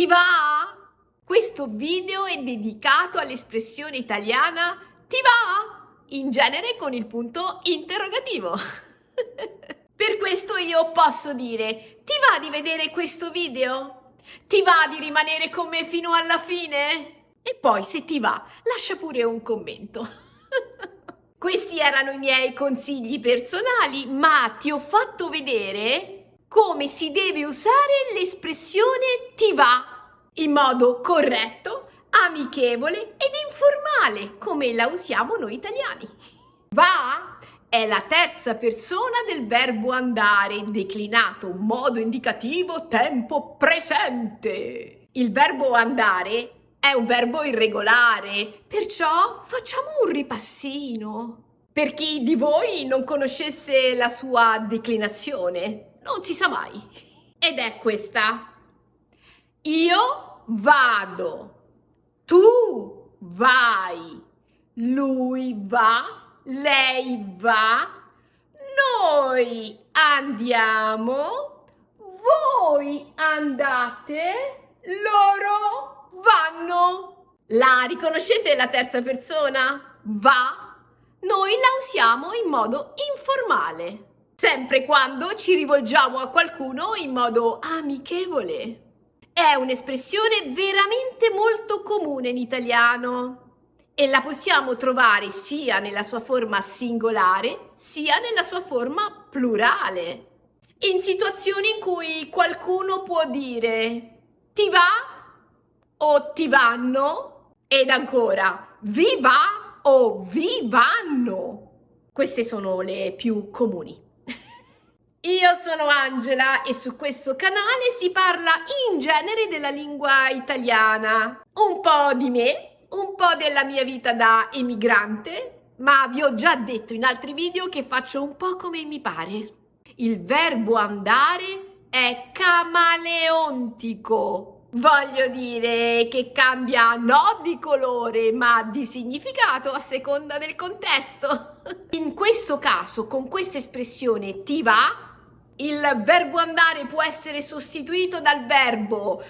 Ti va? Questo video è dedicato all'espressione italiana ti va? In genere con il punto interrogativo. Per questo io posso dire: ti va di vedere questo video? Ti va di rimanere con me fino alla fine? E poi, se ti va, lascia pure un commento. Questi erano i miei consigli personali, ma ti ho fatto vedere come si deve usare l'espressione ti va in modo corretto, amichevole ed informale, come la usiamo noi italiani. Va è la terza persona del verbo andare, declinato in modo indicativo tempo presente. Il verbo andare è un verbo irregolare, perciò facciamo un ripassino. Per chi di voi non conoscesse la sua declinazione, non si sa mai. Ed è questa: io vado, tu vai, lui va, lei va, noi andiamo, voi andate, loro vanno. La riconoscete la terza persona? Va. Noi la usiamo in modo informale, sempre quando ci rivolgiamo a qualcuno in modo amichevole. È un'espressione veramente molto comune in italiano e la possiamo trovare sia nella sua forma singolare sia nella sua forma plurale. In situazioni in cui qualcuno può dire ti va o ti vanno, ed ancora vi va o vi vanno. Queste sono le più comuni. Io sono Angela e su questo canale si parla in genere della lingua italiana, un po' di me, un po' della mia vita da emigrante, ma vi ho già detto in altri video che faccio un po' come mi pare. Il verbo andare è camaleontico. Voglio dire che cambia non di colore, ma di significato a seconda del contesto. In questo caso, con questa espressione ti va, il verbo andare può essere sostituito dal verbo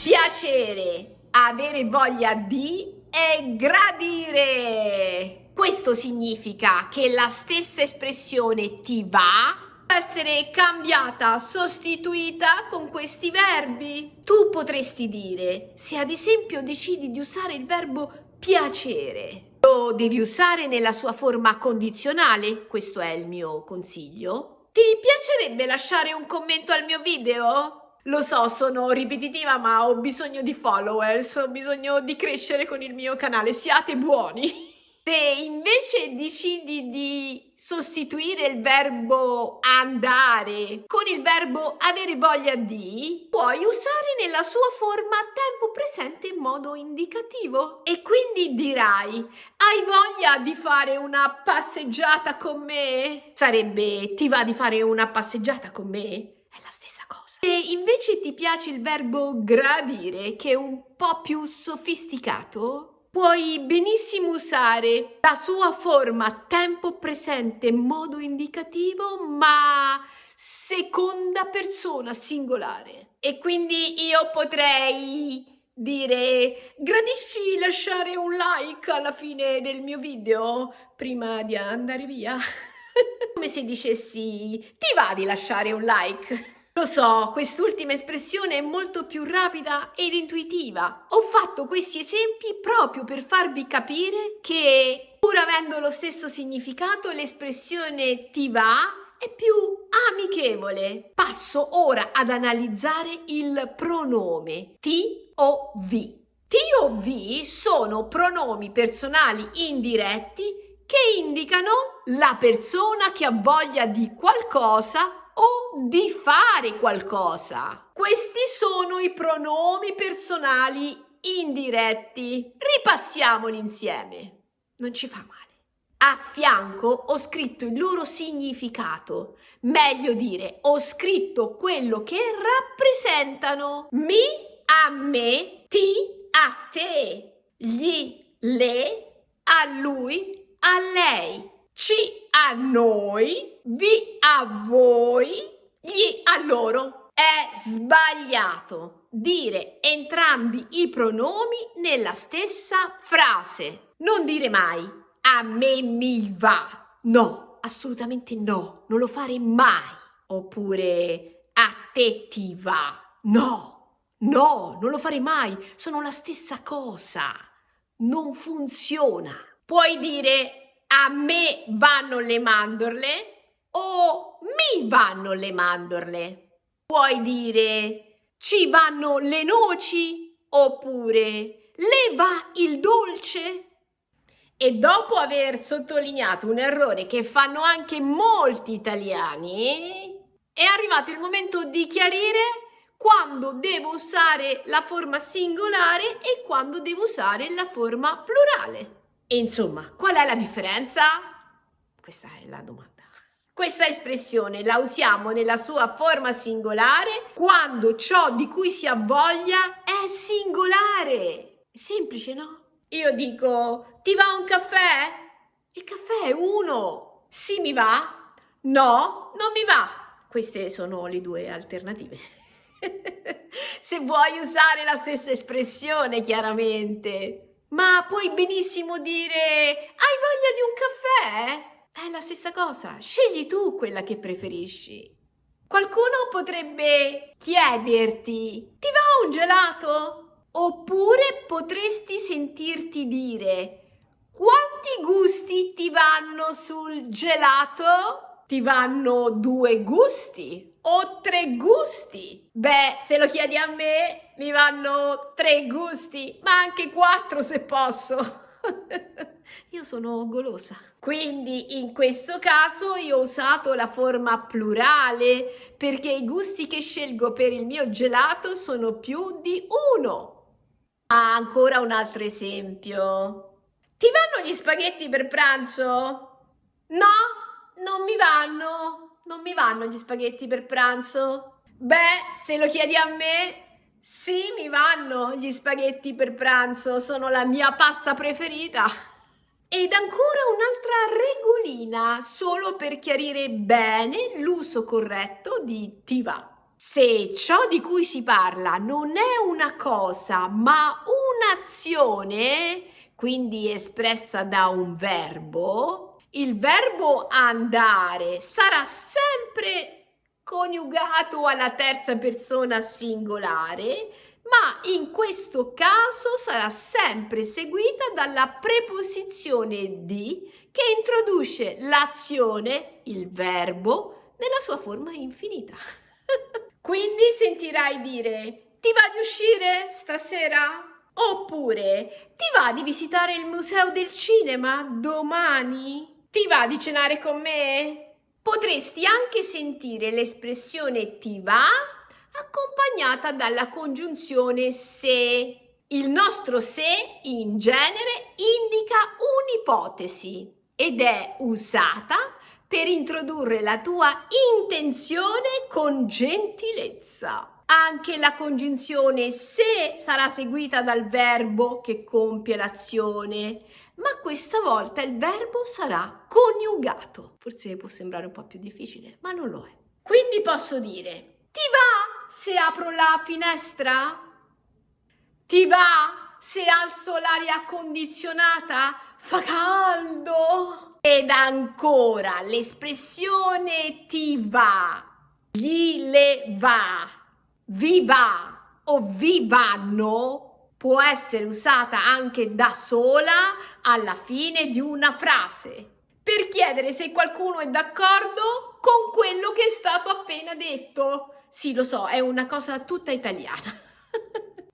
piacere, avere voglia di e gradire. Questo significa che la stessa espressione ti va può essere cambiata, sostituita con questi verbi. Tu potresti dire, se ad esempio decidi di usare il verbo piacere, lo devi usare nella sua forma condizionale, questo è il mio consiglio. Ti piacerebbe lasciare un commento al mio video? Lo so, sono ripetitiva, ma ho bisogno di followers, ho bisogno di crescere con il mio canale, siate buoni. Se invece decidi di sostituire il verbo andare con il verbo avere voglia di, puoi usare nella sua forma tempo presente in modo indicativo. E quindi dirai: hai voglia di fare una passeggiata con me? Sarebbe ti va di fare una passeggiata con me? È la stessa cosa. Se invece ti piace il verbo gradire, che è un po' più sofisticato, puoi benissimo usare la sua forma tempo presente in modo indicativo, ma seconda persona singolare. E quindi io potrei dire: gradisci lasciare un like alla fine del mio video prima di andare via? Come se dicessi: ti va di lasciare un like? Lo so, quest'ultima espressione è molto più rapida ed intuitiva. Ho fatto questi esempi proprio per farvi capire che, pur avendo lo stesso significato, l'espressione ti va è più amichevole. Passo ora ad analizzare il pronome ti o vi. Ti o vi sono pronomi personali indiretti che indicano la persona che ha voglia di qualcosa o di fare qualcosa. Questi sono i pronomi personali indiretti. Ripassiamoli insieme. Non ci fa male. A fianco ho scritto il loro significato. Meglio dire, ho scritto quello che rappresentano. Mi a me, ti a te, gli, le, a lui, a lei. Ci a noi, vi a voi, gli a loro. È sbagliato dire entrambi i pronomi nella stessa frase. Non dire mai a me mi va. No, assolutamente no, non lo fare mai. Oppure a te ti va. No, no, non lo fare mai. Sono la stessa cosa. Non funziona. Puoi dire a me vanno le mandorle o mi vanno le mandorle. Puoi dire ci vanno le noci oppure le va il dolce. E dopo aver sottolineato un errore che fanno anche molti italiani, è arrivato il momento di chiarire quando devo usare la forma singolare e quando devo usare la forma plurale. E insomma, qual è la differenza? Questa è la domanda. Questa espressione la usiamo nella sua forma singolare quando ciò di cui si ha voglia è singolare. È semplice, no? Io dico, ti va un caffè? Il caffè è uno. Sì, mi va? No, non mi va. Queste sono le due alternative. Se vuoi usare la stessa espressione, chiaramente. Ma puoi benissimo dire, hai voglia di un caffè? È la stessa cosa, scegli tu quella che preferisci. Qualcuno potrebbe chiederti, ti va un gelato? Oppure potresti sentirti dire, quanti gusti ti vanno sul gelato? Ti vanno 2 gusti o 3 gusti? Beh, se lo chiedi a me, mi vanno 3 gusti, ma anche 4 se posso. Io sono golosa. Quindi in questo caso io ho usato la forma plurale perché i gusti che scelgo per il mio gelato sono più di uno. Ancora un altro esempio. Ti vanno gli spaghetti per pranzo? No, non mi vanno. Non mi vanno gli spaghetti per pranzo. Beh, se lo chiedi a me, sì, mi vanno gli spaghetti per pranzo, sono la mia pasta preferita. Ed ancora un'altra regolina, solo per chiarire bene l'uso corretto di ti va. Se ciò di cui si parla non è una cosa, ma un'azione, quindi espressa da un verbo, il verbo andare sarà sempre coniugato alla terza persona singolare, ma in questo caso sarà sempre seguita dalla preposizione di che introduce l'azione, il verbo, nella sua forma infinita. Quindi sentirai dire ti va di uscire stasera? Oppure ti va di visitare il museo del cinema domani? Ti va di cenare con me? Potresti anche sentire l'espressione ti va accompagnata dalla congiunzione se. Il nostro se in genere indica un'ipotesi ed è usata per introdurre la tua intenzione con gentilezza. Anche la congiunzione se sarà seguita dal verbo che compie l'azione, ma questa volta il verbo sarà coniugato. Forse può sembrare un po' più difficile, ma non lo è. Quindi posso dire, ti va se apro la finestra? Ti va se alzo l'aria condizionata? Fa caldo! Ed ancora l'espressione ti va, gli le va, vi va o vi vanno può essere usata anche da sola alla fine di una frase per chiedere se qualcuno è d'accordo con quello che è stato appena detto. Sì, lo so, è una cosa tutta italiana.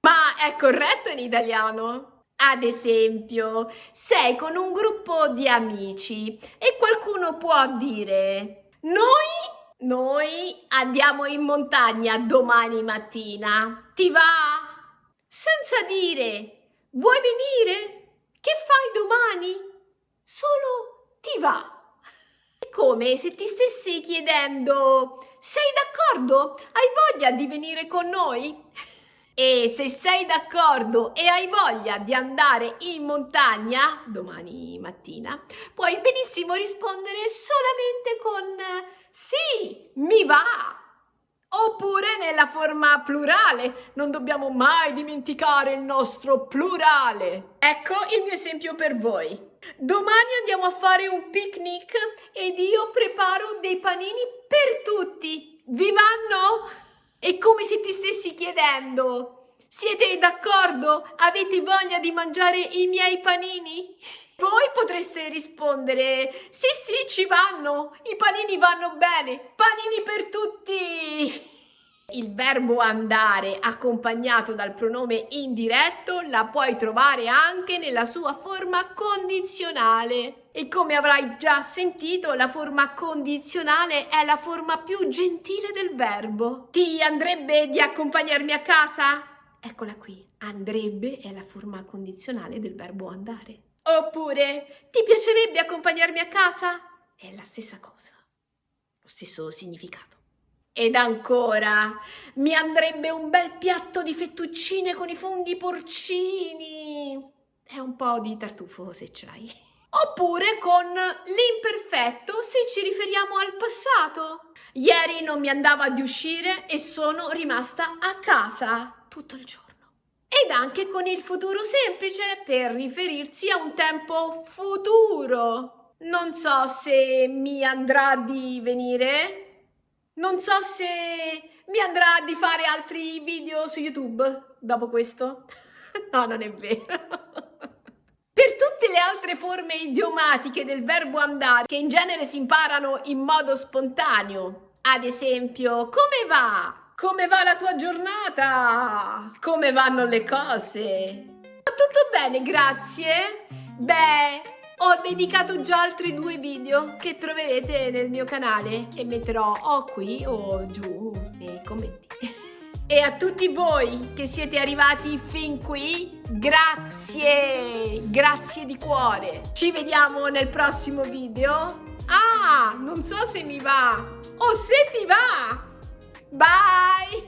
Ma è corretto in italiano? Ad esempio, sei con un gruppo di amici e qualcuno può dire noi andiamo in montagna domani mattina, ti va? Senza dire vuoi venire? Che fai domani? Solo ti va. È come se ti stessi chiedendo sei d'accordo? Hai voglia di venire con noi? E se sei d'accordo e hai voglia di andare in montagna domani mattina, puoi benissimo rispondere solamente con sì, mi va. Oppure nella forma plurale, non dobbiamo mai dimenticare il nostro plurale. Ecco il mio esempio per voi. Domani andiamo a fare un picnic ed io preparo dei panini per tutti. Vi vanno? È come se ti stessi chiedendo: siete d'accordo? Avete voglia di mangiare i miei panini? Voi potreste rispondere: sì, sì, ci vanno, i panini vanno bene, panini per tutti. Il verbo andare accompagnato dal pronome indiretto la puoi trovare anche nella sua forma condizionale. E come avrai già sentito, la forma condizionale è la forma più gentile del verbo. Ti andrebbe di accompagnarmi a casa? Eccola qui, andrebbe è la forma condizionale del verbo andare. Oppure, ti piacerebbe accompagnarmi a casa? È la stessa cosa, lo stesso significato. Ed ancora, mi andrebbe un bel piatto di fettuccine con i funghi porcini. È un po' di tartufo se ce l'hai. Oppure con l'imperfetto se ci riferiamo al passato. Ieri non mi andava di uscire e sono rimasta a casa tutto il giorno. Ed anche con il futuro semplice per riferirsi a un tempo futuro. Non so se mi andrà di venire. Non so se mi andrà di fare altri video su YouTube dopo questo. No, non è vero. Per tutte le altre forme idiomatiche del verbo andare, che in genere si imparano in modo spontaneo, ad esempio, come va? Come va la tua giornata? Come vanno le cose? Va tutto bene, grazie. Beh, ho dedicato già altri 2 video che troverete nel mio canale e metterò o qui o giù nei commenti. E a tutti voi che siete arrivati fin qui, grazie! Grazie di cuore! Ci vediamo nel prossimo video. Ah, non so se mi va o se ti va! Bye!